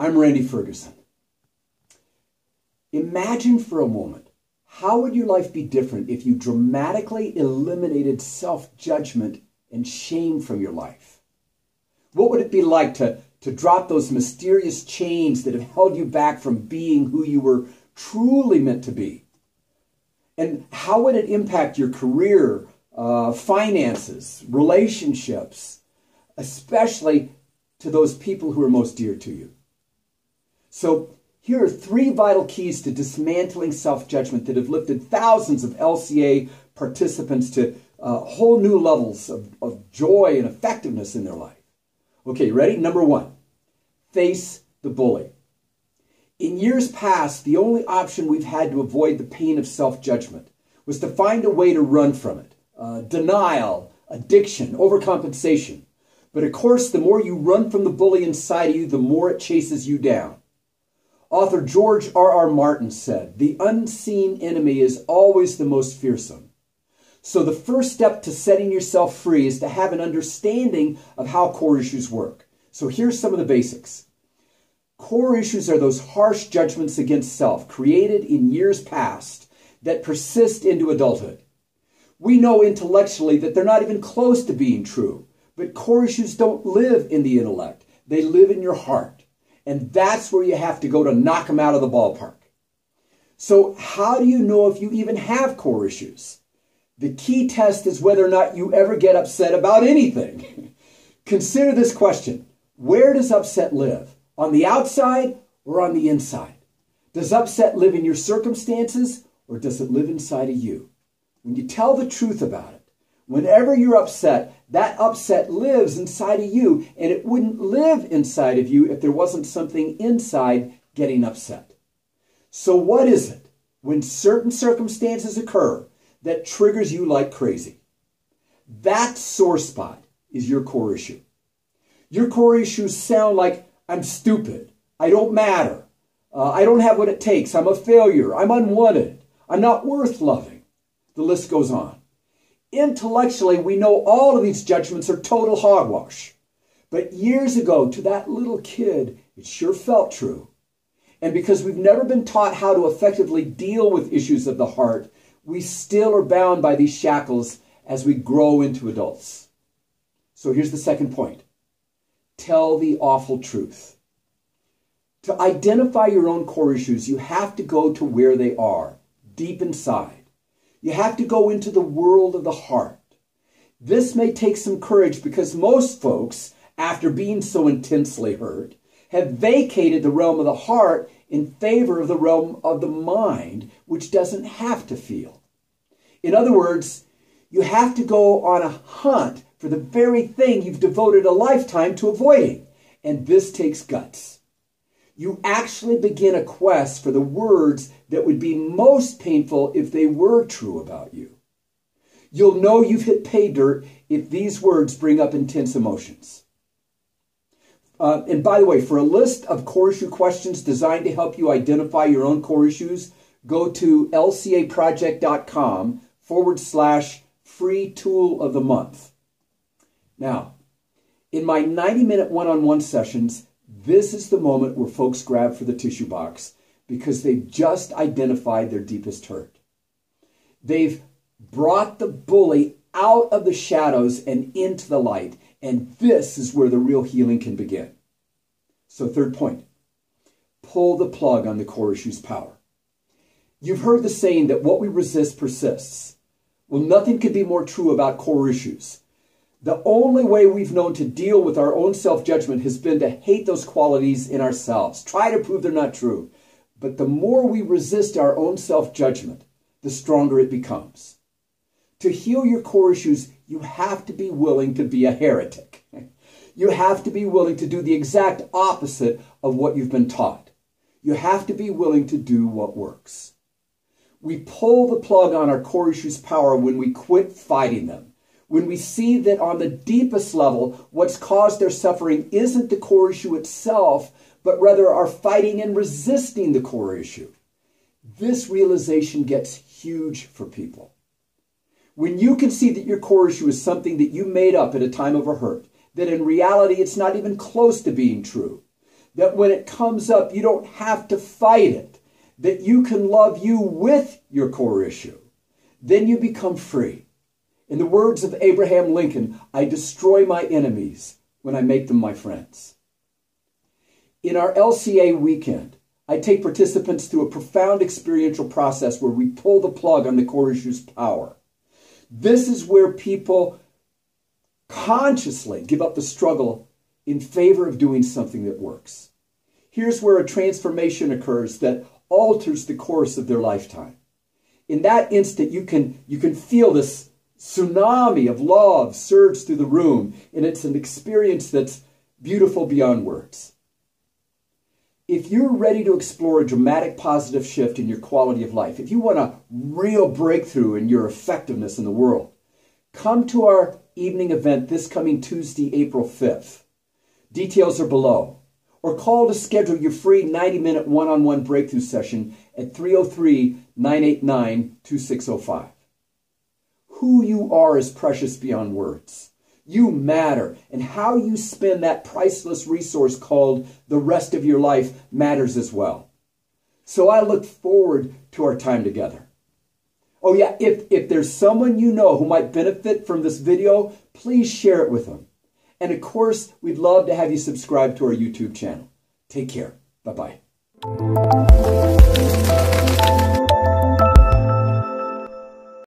I'm Randy Ferguson. Imagine for a moment, how would your life be different if you dramatically eliminated self-judgment and shame from your life? What would it be like to drop those mysterious chains that have held you back from being who you were truly meant to be? And how would it impact your career, finances, relationships, especially to those people who are most dear to you? So here are 3 vital keys to dismantling self-judgment that have lifted thousands of LCA participants to whole new levels of joy and effectiveness in their life. Okay, ready? Number 1, face the bully. In years past, the only option we've had to avoid the pain of self-judgment was to find a way to run from it. Denial, addiction, overcompensation. But of course, the more you run from the bully inside of you, the more it chases you down. Author George R.R. Martin said, "The unseen enemy is always the most fearsome." So the first step to setting yourself free is to have an understanding of how core issues work. So here's some of the basics. Core issues are those harsh judgments against self created in years past that persist into adulthood. We know intellectually that they're not even close to being true, but core issues don't live in the intellect. They live in your heart. And that's where you have to go to knock them out of the ballpark. So how do you know if you even have core issues? The key test is whether or not you ever get upset about anything. Consider this question. Where does upset live? On the outside or on the inside? Does upset live in your circumstances or does it live inside of you? When you tell the truth about it, whenever you're upset, that upset lives inside of you, and it wouldn't live inside of you if there wasn't something inside getting upset. So what is it when certain circumstances occur that triggers you like crazy? That sore spot is your core issue. Your core issues sound like, I'm stupid, I don't matter, I don't have what it takes, I'm a failure, I'm unwanted, I'm not worth loving. The list goes on. Intellectually, we know all of these judgments are total hogwash. But years ago, to that little kid, it sure felt true. And because we've never been taught how to effectively deal with issues of the heart, we still are bound by these shackles as we grow into adults. So here's the second point. Tell the awful truth. To identify your own core issues, you have to go to where they are, deep inside. You have to go into the world of the heart. This may take some courage because most folks, after being so intensely hurt, have vacated the realm of the heart in favor of the realm of the mind, which doesn't have to feel. In other words, you have to go on a hunt for the very thing you've devoted a lifetime to avoiding, and this takes guts. You actually begin a quest for the words that would be most painful if they were true about you. You'll know you've hit pay dirt if these words bring up intense emotions. And by the way, for a list of core issue questions designed to help you identify your own core issues, go to lcaproject.com/free tool of the month. Now, in my 90-minute one-on-one sessions, this is the moment where folks grab for the tissue box because they've just identified their deepest hurt. They've brought the bully out of the shadows and into the light, and this is where the real healing can begin. So third point, pull the plug on the core issue's power. You've heard the saying that what we resist persists. Well, nothing could be more true about core issues. The only way we've known to deal with our own self-judgment has been to hate those qualities in ourselves, try to prove they're not true. But the more we resist our own self-judgment, the stronger it becomes. To heal your core issues, you have to be willing to be a heretic. You have to be willing to do the exact opposite of what you've been taught. You have to be willing to do what works. We pull the plug on our core issues' power when we quit fighting them. When we see that on the deepest level, what's caused their suffering isn't the core issue itself, but rather our fighting and resisting the core issue. This realization gets huge for people. When you can see that your core issue is something that you made up at a time of a hurt, that in reality it's not even close to being true, that when it comes up, you don't have to fight it, that you can love you with your core issue. Then you become free. In the words of Abraham Lincoln, I destroy my enemies when I make them my friends. In our LCA weekend, I take participants through a profound experiential process where we pull the plug on the core issue's power. This is where people consciously give up the struggle in favor of doing something that works. Here's where a transformation occurs that alters the course of their lifetime. In that instant, you can feel this tsunami of love surge through the room, and it's an experience that's beautiful beyond words. If you're ready to explore a dramatic positive shift in your quality of life, if you want a real breakthrough in your effectiveness in the world, come to our evening event this coming Tuesday, April 5th. Details are below. Or call to schedule your free 90-minute one-on-one breakthrough session at 303-989-2605. Who you are is precious beyond words. You matter, and how you spend that priceless resource called the rest of your life matters as well. So I look forward to our time together. Oh yeah, if there's someone you know who might benefit from this video, please share it with them. And of course, we'd love to have you subscribe to our YouTube channel. Take care. Bye-bye.